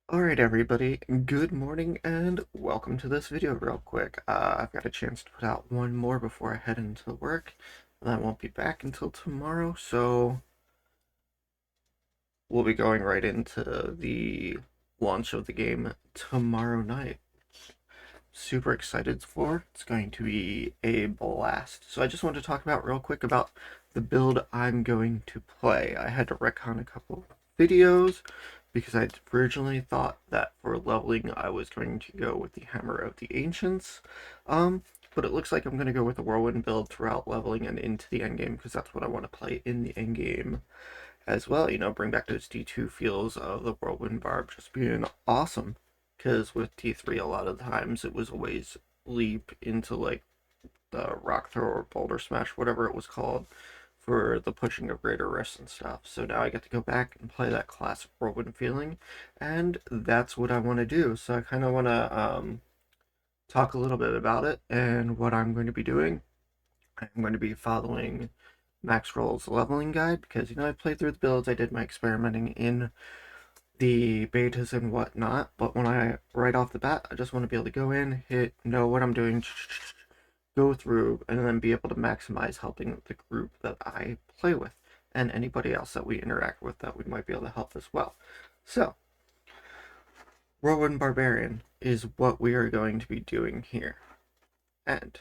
Alright everybody, good morning and welcome to this video real quick. I've got a chance to put out one more before I head into work, and I won't be back until tomorrow, so we'll be going right into the launch of the game tomorrow night. Super excited for. It's going to be a blast. So I just wanted to talk about real quick about the build I'm going to play. I had to retcon a couple videos because I originally thought that for leveling I was going to go with the Hammer of the Ancients. But it looks like I'm going to go with the Whirlwind build throughout leveling and into the endgame because that's what I want to play in the endgame as well. You know, bring back those D2 feels of the Whirlwind Barb just being awesome. Because with T3, a lot of the times it was always leap into like the rock throw or boulder smash, whatever it was called, for the pushing of greater risks and stuff. So now I get to go back and play that classic Whirlwind feeling, and that's what I want to do. So I kind of want to talk a little bit about it and what I'm going to be doing. I'm going to be following Max Roll's leveling guide because, I played through the builds, I did my experimenting in the betas and whatnot, but when I, right off the bat, I just want to be able to go in, hit, know what I'm doing, go through, and then be able to maximize helping the group that I play with and anybody else that we interact with that we might be able to help as well. So, Whirlwind Barbarian is what we are going to be doing here. And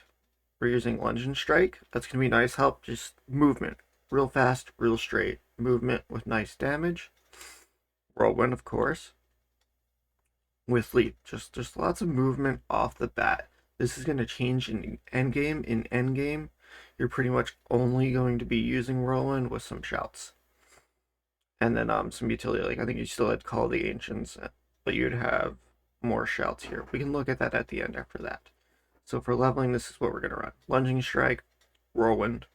we're using Lunge and Strike. That's going to be nice help, just movement. Real fast, real straight. Movement with nice damage. Whirlwind, of course. With Leap, just lots of movement off the bat. This is going to change in endgame. In endgame, you're pretty much only going to be using Whirlwind with some shouts. And then some utility, like I think you still had Call of the Ancients, but you'd have more shouts here. We can look at that at the end after that. So for leveling, this is what we're going to run. Lunging Strike, Whirlwind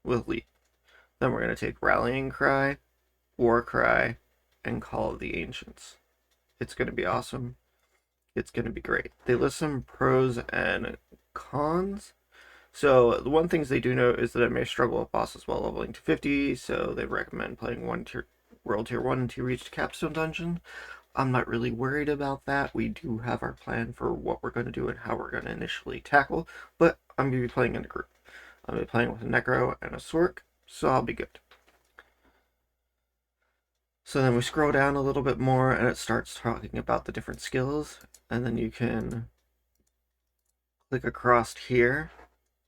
with Leap. Then we're going to take Rallying Cry, War Cry, and Call of the Ancients. It's going to be awesome. It's going to be great. They list some pros and cons. So the one things they do note is that it may struggle with bosses while leveling to 50, so they recommend playing World Tier 1 until you reach the Capstone Dungeon. I'm not really worried about that. We do have our plan for what we're going to do and how we're going to initially tackle, but I'm going to be playing in a group. I'm going to be playing with a Necro and a Sork, so I'll be good. So then we scroll down a little bit more and it starts talking about the different skills, and then you can click across here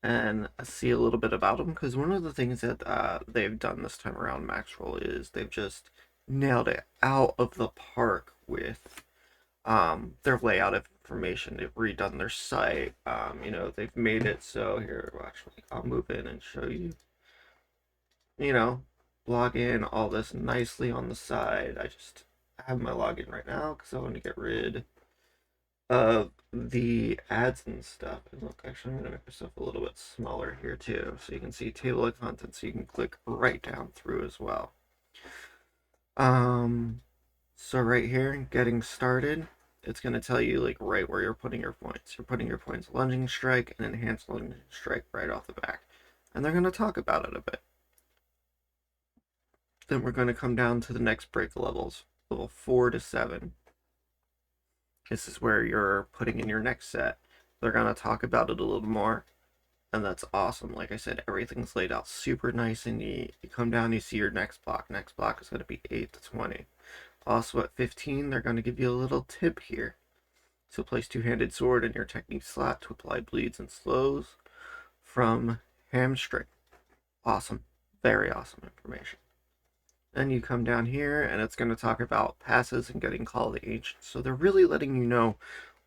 and see a little bit about them, because one of the things that they've done this time around Max Roll is they've just nailed it out of the park with their layout of information. They've redone their site. They've made it so here, actually, I'll move in and show you. You know, log in, all this nicely on the side. I just have my login right now because I want to get rid of the ads and stuff. And look, actually, I'm going to make myself a little bit smaller here too, so you can see table of contents. So you can click right down through as well. So right here, getting started, it's going to tell you like right where you're putting your points. You're putting your points lunging strike and enhanced lunging strike right off the back, and they're going to talk about it a bit. Then we're going to come down to the next break levels, level 4 to 7. This is where you're putting in your next set. They're going to talk about it a little more, and that's awesome. Like I said, everything's laid out super nice and neat. You come down, you see your next block. Next block is going to be 8 to 20. Also at 15, they're going to give you a little tip here. So place two-handed sword in your technique slot to apply bleeds and slows from hamstring. Awesome. Very awesome information. Then you come down here and it's going to talk about passes and getting Call of the Ancients. So they're really letting you know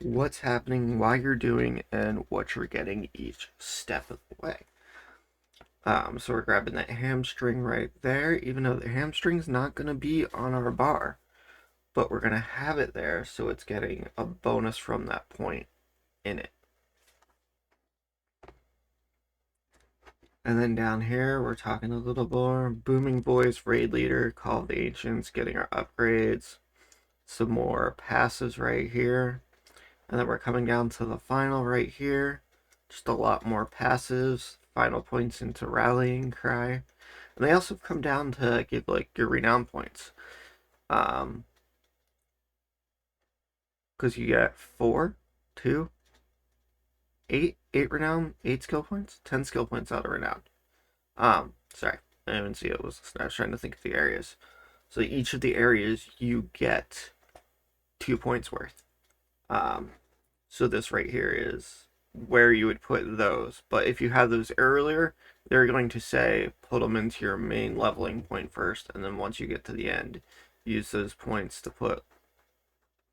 what's happening, why you're doing, and what you're getting each step of the way. So we're grabbing that hamstring right there, even though the hamstring's not going to be on our bar, but we're going to have it there, so it's getting a bonus from that point in it. And then down here, we're talking a little more. Booming Voice, Raid Leader, Call of the Ancients, getting our upgrades. Some more passives right here. And then we're coming down to the final right here. Just a lot more passives. Final points into Rallying Cry. And they also come down to give like your renown points. because you get 4, 2, 8 renown, 8 skill points, 10 skill points out of renown. Sorry, I didn't even see it. I was trying to think of the areas. So each of the areas you get 2 points worth. Um, so this right here is where you would put those. But if you have those earlier, they're going to say put them into your main leveling point first, and then once you get to the end, use those points to put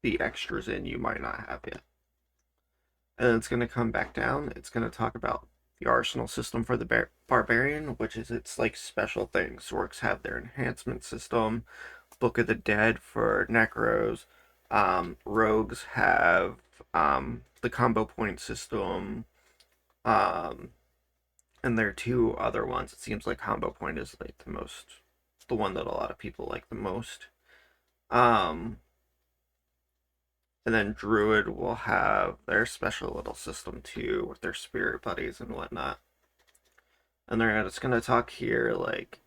the extras in you might not have yet. And then it's going to come back down. It's going to talk about the arsenal system for the barbarian, which is its like special things. Orcs have their enhancement system, Book of the Dead for necros. Rogues have the combo point system. Um, and there are two other ones. It seems like combo point is like the one that a lot of people like the most. Um, and then Druid will have their special little system too with their spirit buddies and whatnot. And they're just gonna talk here like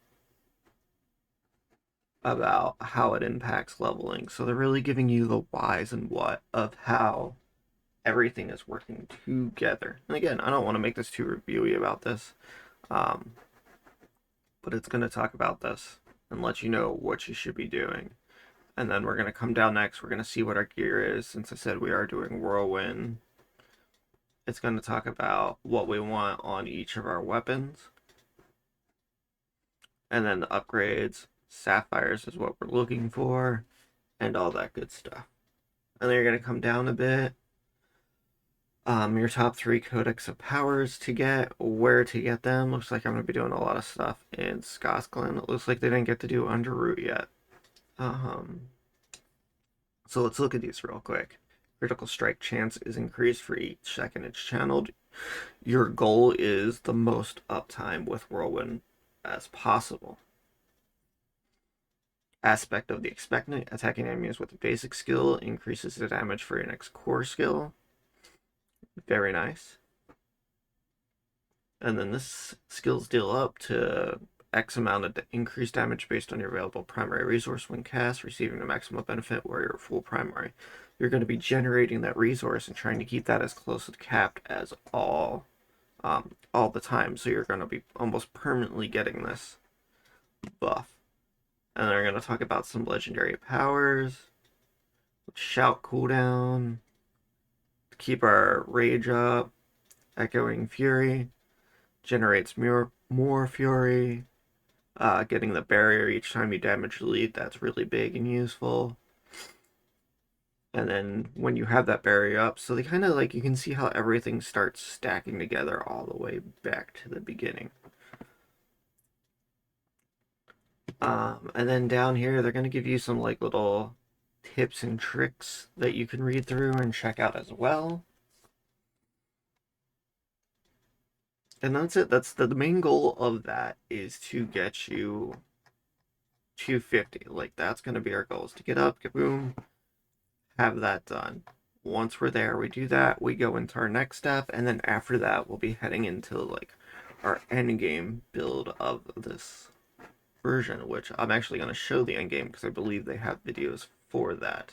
about how it impacts leveling. So they're really giving you the whys and what of how everything is working together. And again, I don't want to make this too reviewy about this, um, but it's going to talk about this and let you know what you should be doing. And then we're going to come down next. We're going to see what our gear is. Since I said we are doing Whirlwind, it's going to talk about what we want on each of our weapons. And then the upgrades, sapphires is what we're looking for, and all that good stuff. And then you're going to come down a bit. Your top 3 codex of powers to get, where to get them. Looks like I'm going to be doing a lot of stuff in Scotland. It looks like they didn't get to do Underroot yet. So let's look at these real quick. Critical strike chance is increased for each second it's channeled. Your goal is the most uptime with Whirlwind as possible. Aspect of the expectant, attacking enemies with a basic skill increases the damage for your next core skill. Very nice. And then this skills deal up to X amount of increased damage based on your available primary resource when cast, receiving the maximum benefit where you're full primary. You're going to be generating that resource and trying to keep that as close to capped as all the time. So you're going to be almost permanently getting this buff. And then we're going to talk about some legendary powers. Shout cooldown. Keep our rage up. Echoing Fury. Generates more fury. Getting the barrier each time you damage the lead, that's really big and useful. And then when you have that barrier up, so they kind of like, you can see how everything starts stacking together all the way back to the beginning. And then down here, they're going to give you some like little tips and tricks that you can read through and check out as well. And that's it. That's the main goal of that is to get you 250. Like that's going to be our goal, is to get up, get boom, have that done. Once we're there, we do that, we go into our next step, and then after that, we'll be heading into like our end game build of this version, which I'm actually going to show the end game because I believe they have videos for that.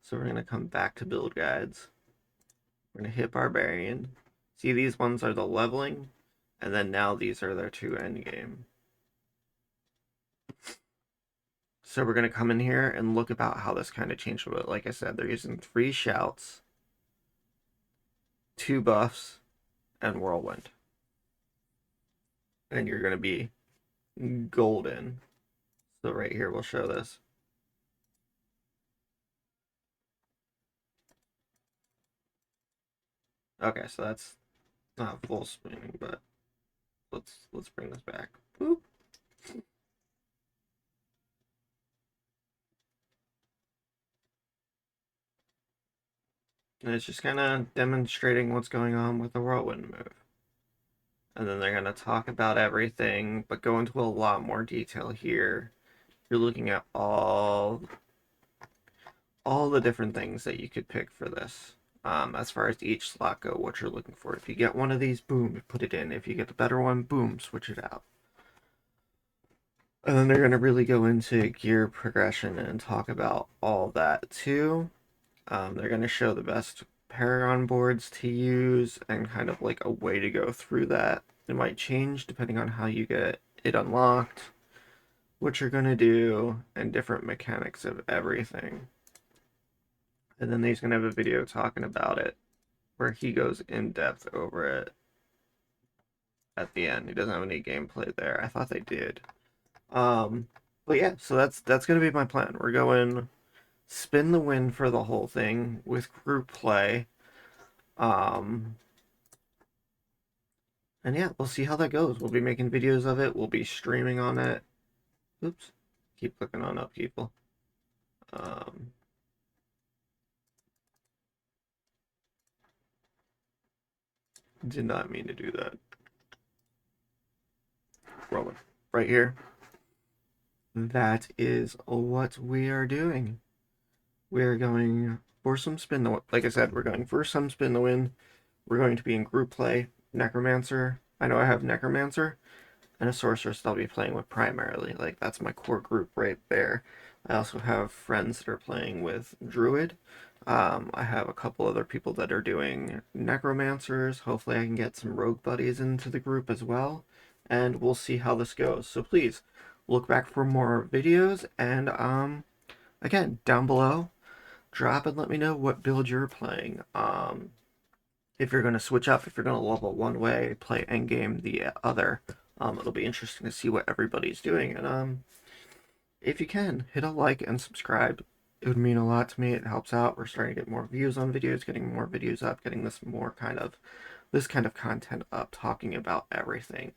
So we're going to come back to build guides. We're going to hit Barbarian. See, these ones are the leveling, and then now these are their 2 end game. So we're going to come in here and look about how this kind of changed a bit. Like I said, they're using 3 shouts, 2 buffs, and Whirlwind. And you're going to be golden. So right here, we'll show this. Okay, so that's not full spinning, but let's bring this back. Boop. And it's just kind of demonstrating what's going on with the Whirlwind move. And then they're going to talk about everything, but go into a lot more detail here. You're looking at all the different things that you could pick for this. As far as each slot go, what you're looking for. If you get one of these, boom, put it in. If you get the better one, boom, switch it out. And then they're going to really go into gear progression and talk about all that too. They're going to show the best Paragon boards to use and kind of like a way to go through that. It might change depending on how you get it unlocked, what you're going to do, and different mechanics of everything. And then he's going to have a video talking about it where he goes in depth over it at the end. He doesn't have any gameplay there. I thought they did. But yeah, so that's gonna be my plan. We're going spin the win for the whole thing with group play. Um, and yeah, we'll see how that goes. We'll be making videos of it. We'll be streaming on it. Oops, keep clicking on up, people. Um, did not mean to do that. Rolling right here. That is what we are doing. We're going for some spin the like I said, we're going for some spin the win. We're going to be in group play. Necromancer. I know I have Necromancer and a Sorceress that I'll be playing with primarily. Like, that's my core group right there. I also have friends that are playing with Druid. I have a couple other people that are doing Necromancers. Hopefully I can get some Rogue buddies into the group as well. And we'll see how this goes. So please, look back for more videos. And, again, down below, drop and let me know what build you're playing. If you're going to switch up, if you're going to level one way, play endgame the other. It'll be interesting to see what everybody's doing. And if you can, hit a like and subscribe. It would mean a lot to me. It helps out. We're starting to get more views on videos, getting more videos up, getting this kind of content up, talking about everything.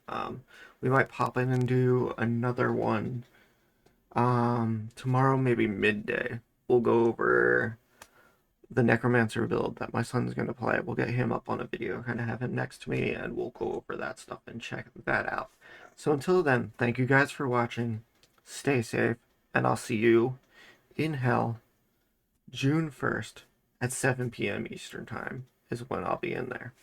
We might pop in and do another one tomorrow, maybe midday. We'll go over the Necromancer build that my son's going to play. We'll get him up on a video, kind of have him next to me, and we'll go over that stuff and check that out. So until then, thank you guys for watching. Stay safe, and I'll see you in hell June 1st at 7 p.m. Eastern Time is when I'll be in there.